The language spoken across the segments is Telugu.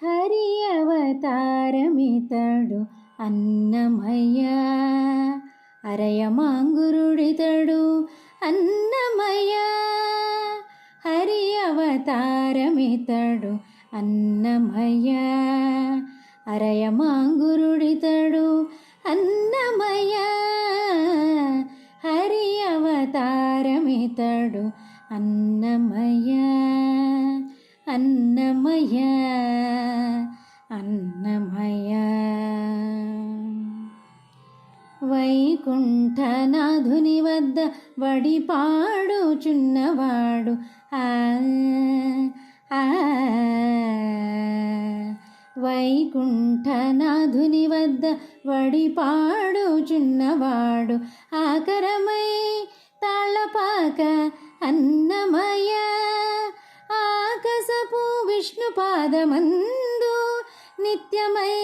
హరి అవతారమితడు అన్నమయ్య, అరయమాంగురుడితడు అన్నమయ్య. హరి అవతారమితడు అన్నమయ్య, అరయమాంగురుడితడు అన్నమయ్య. హరి అవతారమితడు అన్నమయ్య, అన్నమయ్య, అన్నమయ్య. వైకుంఠనాథుని వద్ద వడిపాడుచున్నవాడు వైకుంఠనాథుని వద్ద వడిపాడుచున్నవాడు ఆకరమై తాళపాక అన్నమయ్య. ఆకాశపు విష్ణుపాదమందు నిత్యమై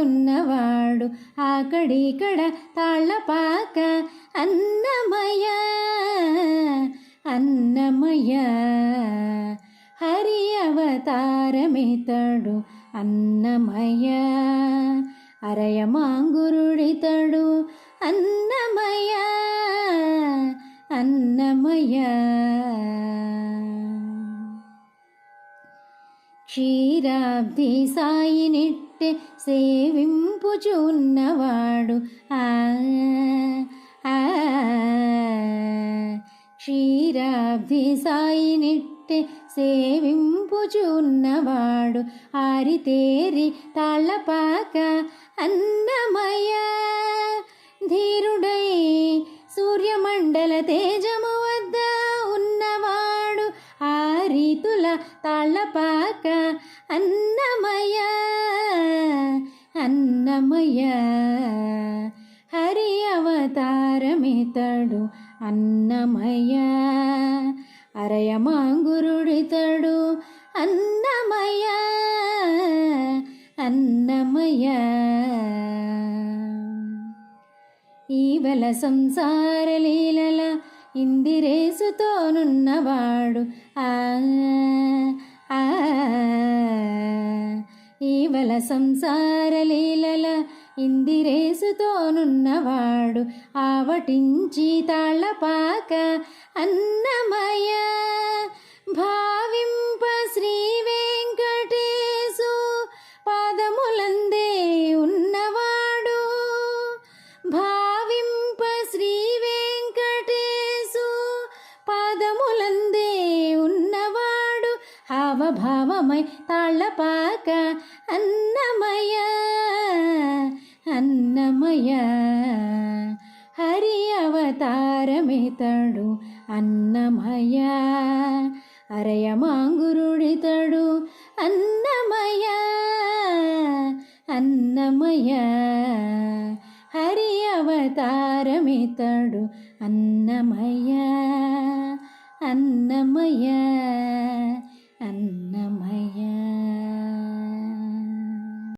ఉన్నవాడు అక్కడిక్కడ తాళపాక అన్నమయ్య, అన్నమయ్య. హరి అవతారమితడు అన్నమయ్య, అరయమాంగురుడితడు అన్నమయ్య, అన్నమయ్య. క్షీరాబ్ది సాయినిట్టె సేవింపుచున్నవాడు క్షీరాబ్ది సాయినిట్టె సేవింపుచున్నవాడు ఆరితేరి తాళపాక అన్నమయ్య. ధీరుడై సూర్యమండల తేజము వద్ద ఉన్నవాడు ఆరితుల తాళపాక అన్నమయ్య, అన్నమయ్య. హరి అవతారమితడు అన్నమయ్య, అరయమాంగురుడితడు అన్నమయ్య, అన్నమయ్య. ఈవల సంసార లీలల ఇందిరేసుతోనున్నవాడు ఈవల సంసార లీలల ఇందిరేసుతోనున్నవాడు ఆవటించి తాళపాక అన్నమయ్య. భావింప శ్రీ వెంకటేశు పాదములందే ఉన్నవాడు, భావింప శ్రీ వెంకటేశు పాదములందే ఉన్నవాడు హావభావమై తాళపాక అన్నమయ్య, అన్నమయ్య. హరి అవతారమితడు అన్నమయ్య, అరయమాంగురుడితడు అన్నమయ్య, అన్నమయ్య. హరి అవతారమితడు అన్నమయ్య, అన్నమయ్య, అన్నమయ్య.